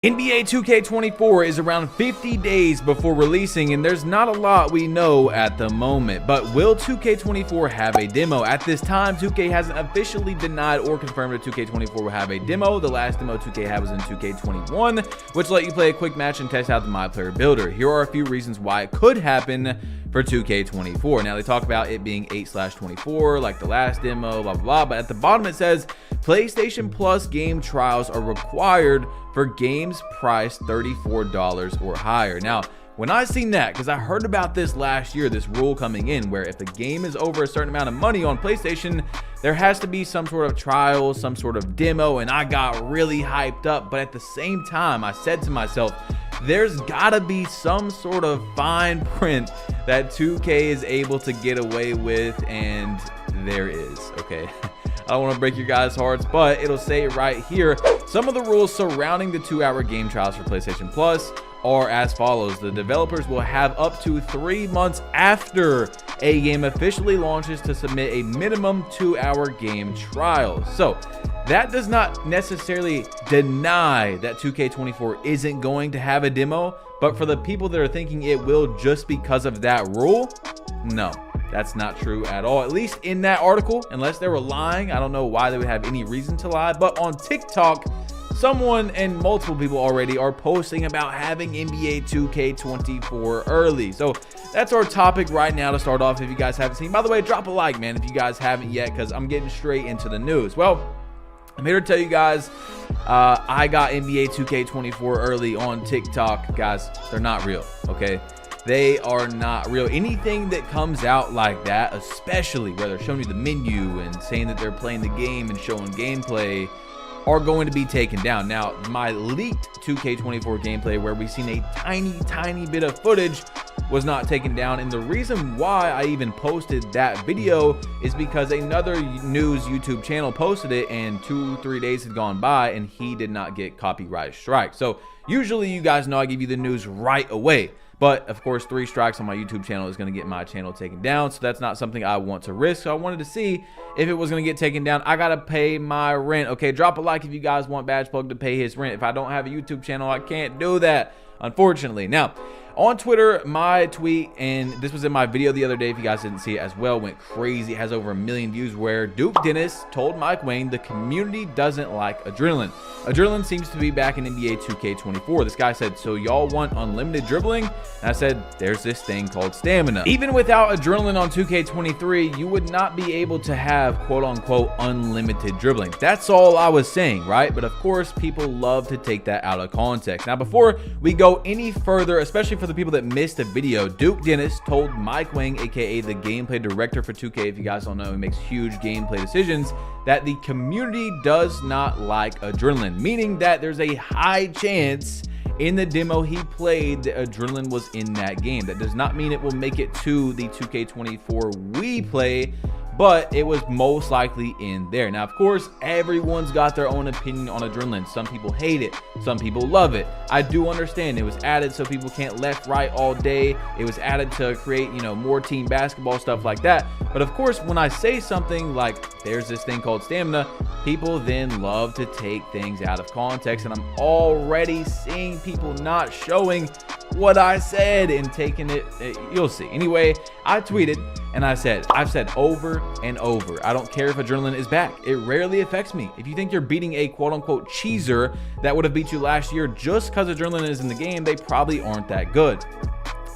NBA 2K24 is around 50 days before releasing, and there's not a lot we know at the moment. But will 2K24 have a demo? At this time, 2K hasn't officially denied or confirmed that 2K24 will have a demo. The last demo 2K had was in 2K21, which let you play a quick match and test out the My Player Builder. Here are a few reasons why it could happen for 2K24. Now, they talk about it being 8/24, like the last demo, blah, blah, blah. But at the bottom, it says PlayStation Plus game trials are required for games priced $34 or higher. Now, when I seen that, because I heard about this last year, this rule coming in where if a game is over a certain amount of money on PlayStation, there has to be some sort of trial, some sort of demo, and I got really hyped up. But at the same time, I said to myself, there's gotta be some sort of fine print that 2K is able to get away with, and there is, okay? I don't want to break your guys' hearts, but it'll say it right here. Some of the rules surrounding the 2-hour game trials for PlayStation Plus are as follows. The developers will have up to 3 months after a game officially launches to submit a minimum 2-hour game trial. So that does not necessarily deny that 2K24 isn't going to have a demo, but for the people that are thinking it will just because of that rule, no. That's not true at all, at least in that article, unless they were lying. I don't know why they would have any reason to lie, but on TikTok, someone and multiple people already are posting about having NBA 2K24 early. So that's our topic right now to start off. If you guys haven't seen, by the way, drop a like, man, if you guys haven't yet, because I'm getting straight into the news. Well, I'm here to tell you guys, I got NBA 2K24 early on TikTok. Guys, they're not real, okay? They are not real. Anything that comes out like that, especially where they're showing you the menu and saying that they're playing the game and showing gameplay, are going to be taken down. Now, my leaked 2K24 gameplay where we've seen a tiny bit of footage was not taken down, and the reason why I even posted that video is because another news YouTube channel posted it, and 2-3 days had gone by and he did not get copyright strike. So usually you guys know I give you the news right away, but of course 3 strikes on my YouTube channel is going to get my channel taken down, so that's not something I want to risk. So I wanted to see if it was going to get taken down. I got to pay my rent. Okay, drop a like if you guys want Badge Plug to pay his rent. If I don't have a YouTube channel, I can't do that, unfortunately. Now, on Twitter, my tweet, and this was in my video the other day, if you guys didn't see it as well, went crazy. It has over 1 million views, where Duke Dennis told Mike Wayne the community doesn't like Adrenaline. Adrenaline seems to be back in NBA 2K24. This guy said, so y'all want unlimited dribbling? And I said, there's this thing called stamina. Even without Adrenaline on 2K23, you would not be able to have quote-unquote unlimited dribbling. That's all I was saying, right? But of course, people love to take that out of context. Now, before we go any further, especially for the people that missed the video, Duke Dennis told Mike Wang, aka the gameplay director for 2K, if you guys don't know, he makes huge gameplay decisions, that the community does not like Adrenaline, meaning that there's a high chance in the demo he played that Adrenaline was in that game. That does not mean it will make it to the 2K24 we play, but it was most likely in there. Now, of course, everyone's got their own opinion on Adrenaline. Some people hate it, some people love it. I do understand it was added so people can't left, right all day. It was added to create, you know, more team basketball, stuff like that. But of course, when I say something like there's this thing called stamina, people then love to take things out of context, and I'm already seeing people not showing what I said and taking it. You'll see. Anyway, I tweeted and I've said over and over, I don't care if Adrenaline is back. It rarely affects me. If you think you're beating a quote-unquote cheeser that would have beat you last year just because Adrenaline is in the game, they probably aren't that good.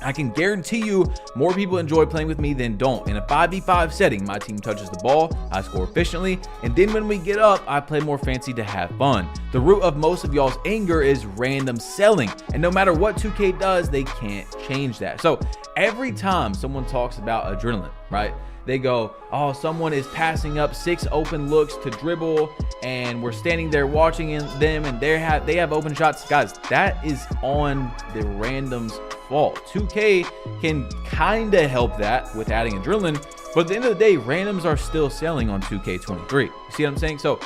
I can guarantee you more people enjoy playing with me than don't. In a 5v5 setting, my team touches the ball, I score efficiently, and then when we get up, I play more fancy to have fun. The root of most of y'all's anger is random selling, and no matter what 2K does, they can't change that. So every time someone talks about Adrenaline, right, they go, oh, someone is passing up 6 open looks to dribble, and we're standing there watching them, and they have open shots. Guys, that is on the randoms' fault. 2K can kind of help that with adding Adrenaline, but at the end of the day, randoms are still selling on 2K23. You see what I'm saying? So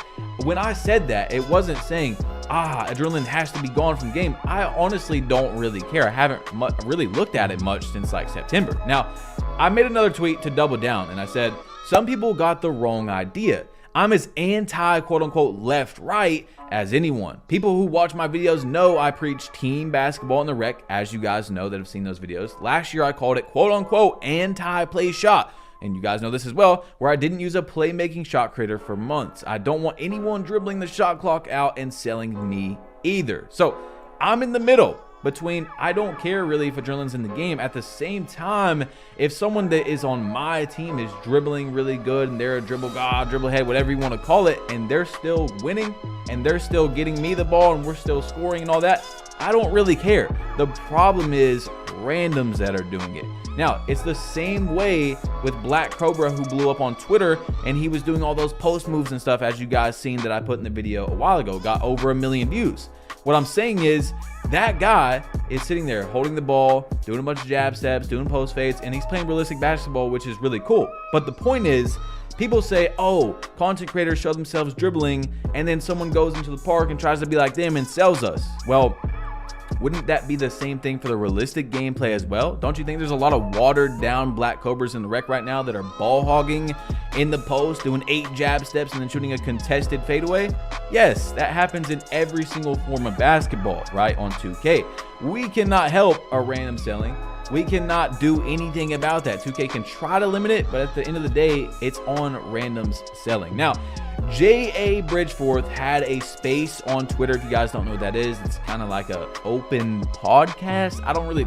when I said that, it wasn't saying, Adrenaline has to be gone from the game. I honestly don't really care. I haven't really looked at it much since like September. Now, I made another tweet to double down, and I said, some people got the wrong idea. I'm as anti quote unquote left right as anyone. People who watch my videos know I preach team basketball in the rec, as you guys know that have seen those videos. Last year I called it quote unquote anti-play shot. And you guys know this as well, where I didn't use a playmaking shot creator for months. I don't want anyone dribbling the shot clock out and selling me either. So I'm in the middle between I don't care really if adrenaline's in the game. At the same time, if someone that is on my team is dribbling really good and they're a dribble god, dribble head, whatever you want to call it, and they're still winning and they're still getting me the ball and we're still scoring and all that, I don't really care. The problem is randoms that are doing it. Now, it's the same way with Black Cobra, who blew up on Twitter, and he was doing all those post moves and stuff, as you guys seen that I put in the video a while ago, got over 1 million views. What I'm saying is that guy is sitting there holding the ball, doing a bunch of jab steps, doing post fades, and he's playing realistic basketball, which is really cool. But the point is, people say, oh, content creators show themselves dribbling, and then someone goes into the park and tries to be like them and sells us. Well, wouldn't that be the same thing for the realistic gameplay as well? Don't you think there's a lot of watered down Black Cobras in the rec right now that are ball hogging in the post, doing 8 jab steps and then shooting a contested fadeaway? Yes, that happens in every single form of basketball, right, on 2K. We cannot help a random selling. We cannot do anything about that. 2K can try to limit it, but at the end of the day, it's on randoms selling. Now, J.A. Bridgeforth had a space on Twitter. If you guys don't know what that is, it's kind of like a open podcast.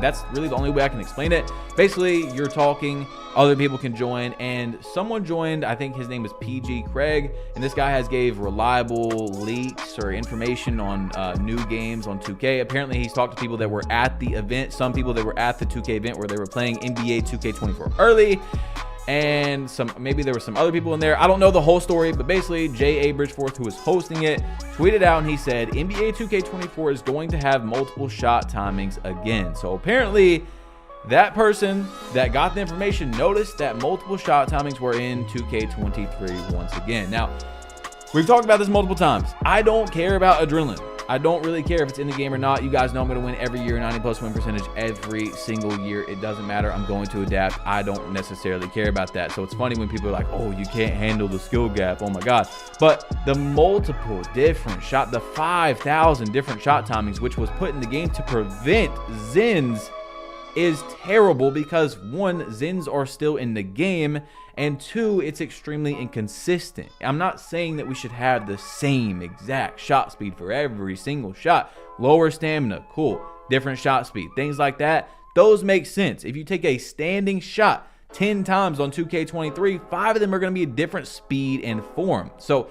That's really the only way I can explain it. Basically, you're talking, other people can join, and someone joined, I think his name is PG Craig, and this guy gave reliable leaks or information on new games on 2K. Apparently, he's talked to people that were at the event, some people that were at the 2K event where they were playing NBA 2K24 early, and maybe there were some other people in there. I don't know the whole story, but basically J.A. Bridgeforth, who was hosting it, tweeted out and he said NBA 2K24 is going to have multiple shot timings again. So apparently that person that got the information noticed that multiple shot timings were in 2K23 once again. Now, we've talked about this multiple times. I don't care about adrenaline. I don't really care if it's in the game or not. You guys know I'm going to win every year, 90+ win percentage every single year. It doesn't matter. I'm going to adapt. I don't necessarily care about that. So it's funny when people are like, oh, you can't handle the skill gap. Oh my God. But the multiple different shot, the 5,000 different shot timings, which was put in the game to prevent Zins, is terrible because 1, Zins are still in the game, and 2, it's extremely inconsistent. I'm not saying that we should have the same exact shot speed for every single shot. Lower stamina, cool. Different shot speed, things like that. Those make sense. If you take a standing shot 10 times on 2K23, 5 of them are going to be a different speed and form. So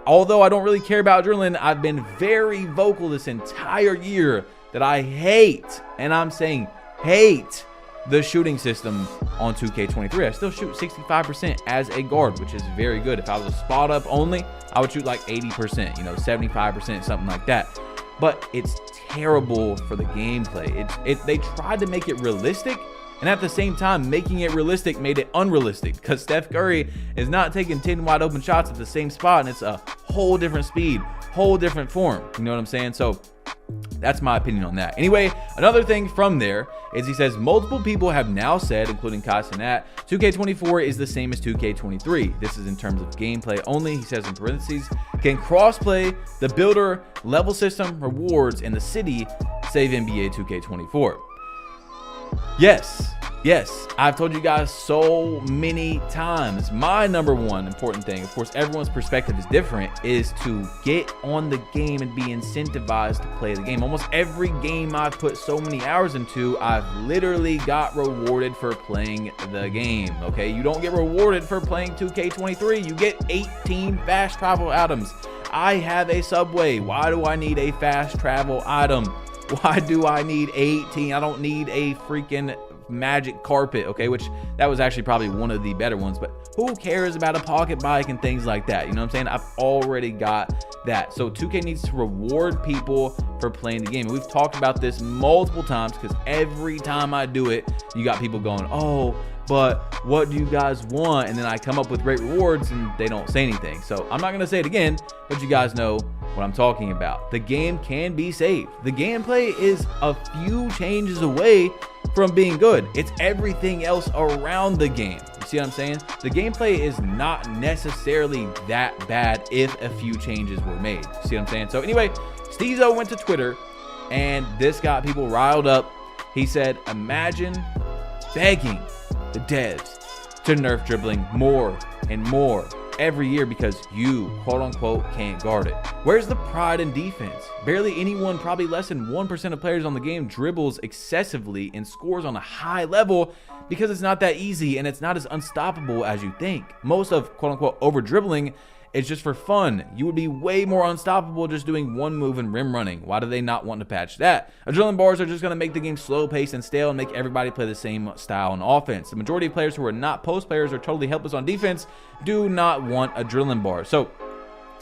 although I don't really care about adrenaline, I've been very vocal this entire year that I hate, and I'm saying hate, the shooting system on 2K23. I still shoot 65% as a guard, which is very good. If I was a spot up only, I would shoot like 80%, 75%, something like that. But it's terrible for the gameplay. They tried to make it realistic, and at the same time, making it realistic made it unrealistic because Steph Curry is not taking 10 wide open shots at the same spot, and it's a whole different speed, whole different form. You know what I'm saying? So that's my opinion on that. Anyway, another thing from there is he says multiple people have now said, including Kai Cenat, 2K24 is the same as 2K23. This is in terms of gameplay only. He says in parentheses, can crossplay the builder, level system, rewards, and the city save NBA 2K24? Yes, I've told you guys so many times. My number one important thing, of course, everyone's perspective is different, is to get on the game and be incentivized to play the game. Almost every game I've put so many hours into, I've literally got rewarded for playing the game, okay? You don't get rewarded for playing 2K23. You get 18 fast travel items. I have a Subway. Why do I need a fast travel item? Why do I need 18? I don't need a freaking magic carpet, okay, which that was actually probably one of the better ones, but who cares about a pocket bike and things like that? You know what I'm saying? I've already got that. So 2K needs to reward people for playing the game, and we've talked about this multiple times because every time I do it, you got people going, oh, but what do you guys want? And then I come up with great rewards and they don't say anything. So I'm not gonna say it again, but you guys know what I'm talking about. The game can be saved. The gameplay is a few changes away from being good. It's everything else around the game. see what I'm saying? The gameplay is not necessarily that bad if a few changes were made. See what I'm saying? So anyway, Steezo went to Twitter, and this got people riled up. He said, imagine begging the devs to nerf dribbling more and more every year because you, quote unquote, can't guard it. Where's the pride in defense? Barely anyone, probably less than 1% of players on the game dribbles excessively and scores on a high level because it's not that easy and it's not as unstoppable as you think. Most of, quote unquote, over dribbling is just for fun. You would be way more unstoppable just doing one move and rim running. Why do they not want to patch that? Adrenaline bars are just going to make the game slow paced and stale and make everybody play the same style on offense. The majority of players who are not post players or totally helpless on defense do not want adrenaline bars. So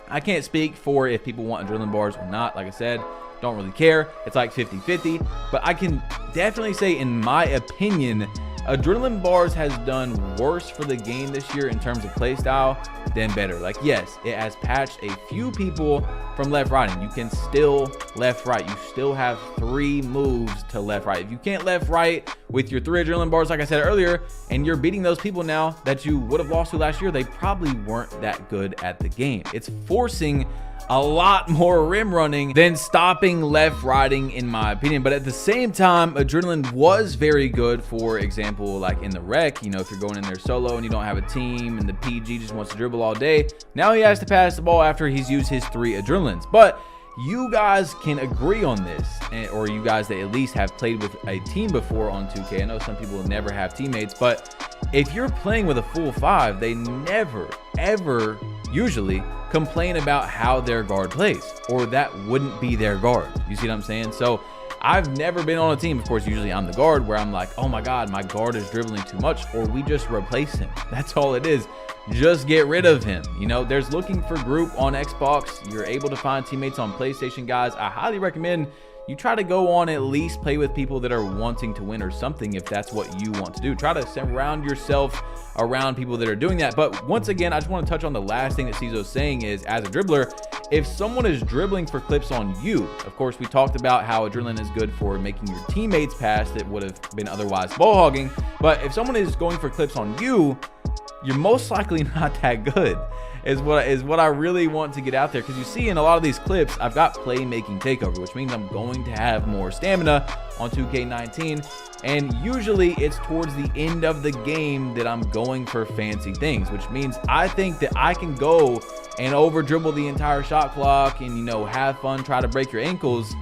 I can't speak for if people want adrenaline bars or not. Like I said, don't really care. It's like 50-50, but I can definitely say, in my opinion, adrenaline bars has done worse for the game this year in terms of play style than better. Like, yes, it has patched a few people from left right, and you can still left right. You still have 3 moves to left right. If you can't left right with your 3 adrenaline bars, like I said earlier, and you're beating those people now that you would have lost to last year, they probably weren't that good at the game. It's forcing a lot more rim running than stopping left riding, in my opinion. But at the same time, adrenaline was very good. For example, like in the rec, you know, if you're going in there solo and you don't have a team and the PG just wants to dribble all day, now he has to pass the ball after he's used his 3 adrenalines. But you guys can agree on this, or you guys that at least have played with a team before on 2K. I know some people never have teammates, but if you're playing with a full 5, they never, ever usually complain about how their guard plays, or that wouldn't be their guard. You see what I'm saying? So I've never been on a team, of course, usually I'm the guard, where I'm like, oh my God, my guard is dribbling too much, or we just replace him. That's all it is. Just get rid of him. You know, there's looking for group on Xbox. You're able to find teammates on PlayStation, guys. I highly recommend you try to go on, at least play with people that are wanting to win or something, if that's what you want to do. Try to surround yourself around people that are doing that. But once again, I just want to touch on the last thing that Steezo's saying is, as a dribbler, if someone is dribbling for clips on you, of course, we talked about how adrenaline is good for making your teammates pass that would have been otherwise ball hogging. But if someone is going for clips on you, you're most likely not that good, is what I really want to get out there. Because you see in a lot of these clips, I've got playmaking takeover, which means I'm going to have more stamina on 2K19, and usually it's towards the end of the game that I'm going for fancy things, which means I think that I can go and over dribble the entire shot clock and, you know, have fun, try to break your ankles,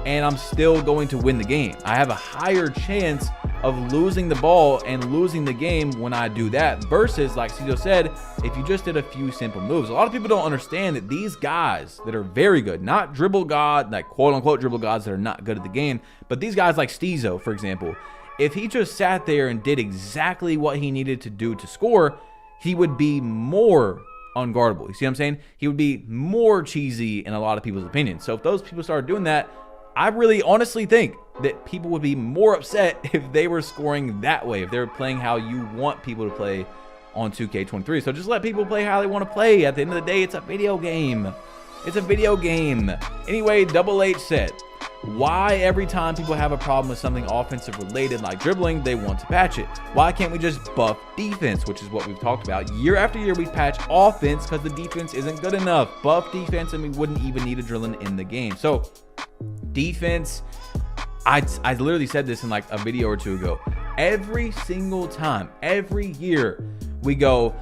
and I'm still going to win the game. I have a higher chance of losing the ball and losing the game when I do that, versus, like Steezo said, if you just did a few simple moves. A lot of people don't understand that these guys that are very good, not dribble god, like quote unquote dribble gods that are not good at the game, but these guys like Steezo, for example, if he just sat there and did exactly what he needed to do to score, he would be more unguardable. You see what I'm saying? He would be more cheesy in a lot of people's opinions. So if those people started doing that, I really honestly think that people would be more upset if they were scoring that way, if they were playing how you want people to play on 2K23. So just let people play how they want to play. At the end of the day, it's a video game. It's a video game. Anyway, Double H said, why every time people have a problem with something offensive related like dribbling, they want to patch it? Why can't we just buff defense, which is what we've talked about. Year after year, we patch offense because the defense isn't good enough. Buff defense and we wouldn't even need adrenaline in the game. So defense, I literally said this in like a video or two ago. Every single time, every year, we go,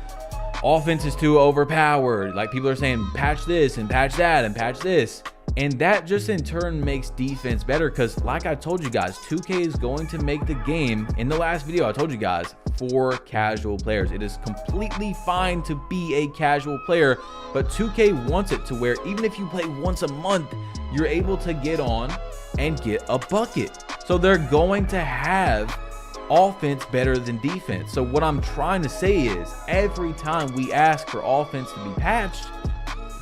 offense is too overpowered. Like, people are saying, patch this and patch that and patch this. And that just in turn makes defense better, because like I told you guys, 2K is going to make the game, in the last video I told you guys, for casual players. It is completely fine to be a casual player, but 2K wants it to where even if you play once a month, you're able to get on and get a bucket. So they're going to have offense better than defense. So what I'm trying to say is, every time we ask for offense to be patched,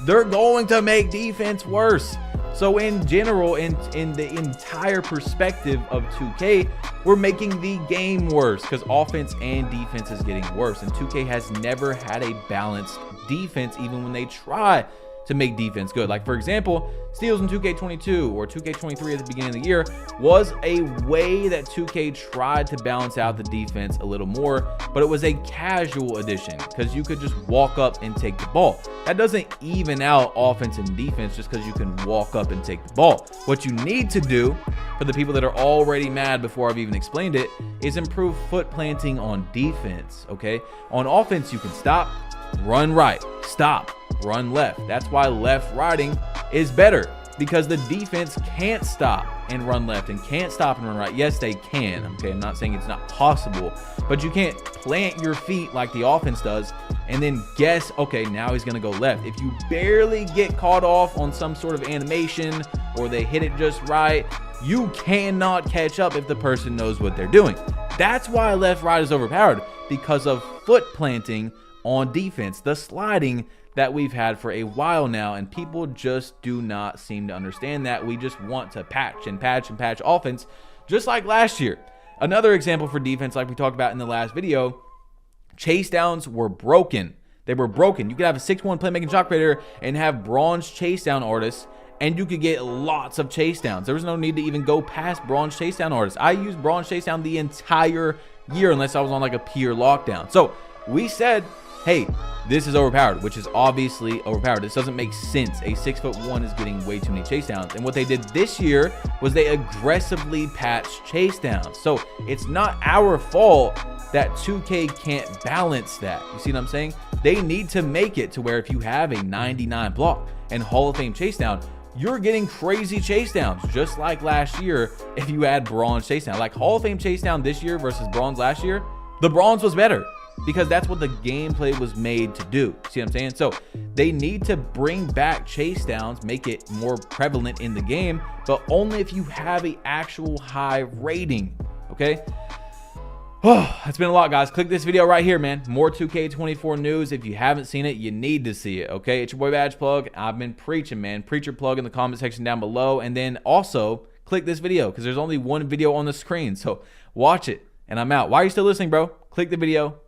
they're going to make defense worse. So in general, in the entire perspective of 2K, we're making the game worse because offense and defense is getting worse. And 2K has never had a balanced defense, even when they try to make defense good. Like, for example, steals in 2K22 or 2K23 at the beginning of the year was a way that 2K tried to balance out the defense a little more, but it was a casual addition because you could just walk up and take the ball. That doesn't even out offense and defense just because you can walk up and take the ball. What you need to do, for the people that are already mad before I've even explained it, is improve foot planting on defense, okay? On offense, you can stop, run right, stop, run left. That's why left riding is better, because the defense can't stop and run left and can't stop and run right. Yes, they can, okay? I'm not saying it's not possible, but you can't plant your feet like the offense does and then guess, okay, now he's gonna go left. If you barely get caught off on some sort of animation or they hit it just right, you cannot catch up if the person knows what they're doing. That's why left right is overpowered, because of foot planting on defense, the sliding that we've had for a while now, and people just do not seem to understand that. We just want to patch and patch and patch offense, just like last year. Another example for defense, like we talked about in the last video, chase downs were broken. They were broken. You could have a 6'1" playmaking shot creator and have bronze chase down artists, and you could get lots of chase downs. There was no need to even go past bronze chase down artists. I used bronze chase down the entire year unless I was on like a peer lockdown. So we said, hey, this is overpowered, which is obviously overpowered. This doesn't make sense. A 6'1" is getting way too many chase downs. And what they did this year was they aggressively patched chase downs. So it's not our fault that 2K can't balance that. You see what I'm saying? They need to make it to where if you have a 99 block and Hall of Fame chase down, you're getting crazy chase downs, just like last year if you had bronze chase down. Like Hall of Fame chase down this year versus bronze last year, the bronze was better, because that's what the gameplay was made to do. See what I'm saying? So they need to bring back chase downs, make it more prevalent in the game, but only if you have an actual high rating, okay? Oh, it's been a lot, guys. Click this video right here, man. More 2K24 news. If you haven't seen it, you need to see it, okay? It's your boy Badge Plug. I've been preaching, man. Preach your plug in the comment section down below, and then also click this video, because there's only one video on the screen, so watch it, and I'm out. Why are you still listening, bro? Click the video.